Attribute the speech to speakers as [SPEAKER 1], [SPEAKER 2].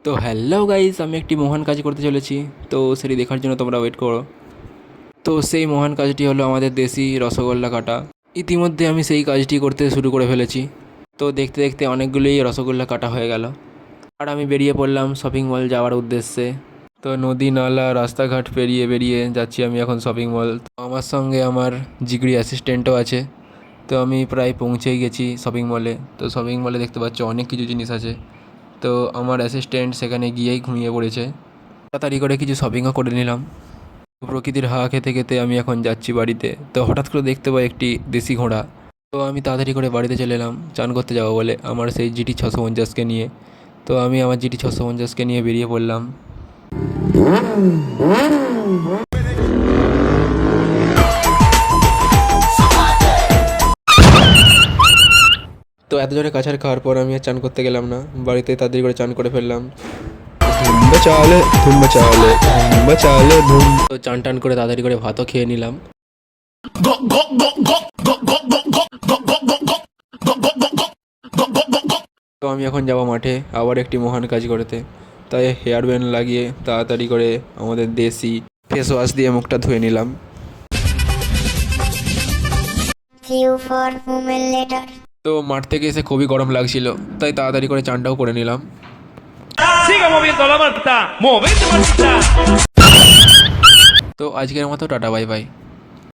[SPEAKER 1] তো hello guys, আমি একটি মহান কাজ করতে চলেছি। তো সেটি দেখার জন্য তোমরা ওয়েট করো। তো সেই মহান কাজটি হলো আমাদের দেশি রসগোল্লা কাটা। ইতিমধ্যে আমি সেই কাজটি করতে শুরু করে ফেলেছি। তো দেখতে দেখতে অনেকগুলোই রসগোল্লা কাটা হয়ে গেল। আর আমি বেরিয়ে পড়লাম শপিং মল যাওয়ার উদ্দেশ্যে। তো নদী নালা রাস্তাঘাট পেরিয়ে বেরিয়ে যাচ্ছি আমি এখন শপিং মল। তো আমার সঙ্গে আমার জিগরি অ্যাসিস্ট্যান্টও আছে। তো আমি প্রায় পৌঁছেই গেছি শপিং মলে। তো শপিং মলে দেখতে পাচ্ছ অনেক কিছু জিনিস আছে। তো আমার অ্যাসিস্ট্যান্ট সেখানে গিয়েই ঘুমিয়ে পড়েছে। তাড়াতাড়ি করে কিছু শপিংও করে নিলাম। প্রকৃতির হাওয়া খেতে খেতে আমি এখন যাচ্ছি বাড়িতে। তো হঠাৎ করে দেখতে পাই একটি দেশি ঘোড়া। তো আমি তাড়াতাড়ি করে বাড়িতে চলে এলাম চান করতে যাবো বলে আমার সেই জিটি 650কে নিয়ে। তো আমি আমার জিটি 650কে নিয়ে বেরিয়ে পড়লাম। তো এত জোরে কাছার খাওয়ার পর আমি আর চান করতে গেলাম না, বাড়িতে তাড়াতাড়ি করে চান করে ফেললাম। তো চান টান করে তাড়াতাড়ি করে ভাতও খেয়ে নিলাম। তো আমি এখন যাব মাঠে আবার একটি মহান কাজ করতে। তাই হেয়ার ব্যান্ড লাগিয়ে তাড়াতাড়ি করে আমাদের দেশি ফেস ওয়াশ দিয়ে মুখটা ধুয়ে নিলাম। তো মাঠ থেকে এসে খুবই গরম লাগছিল, তাই তাড়াতাড়ি করে চানটাও করে নিলাম। তো আজকের মতো টাটা বাই বাই।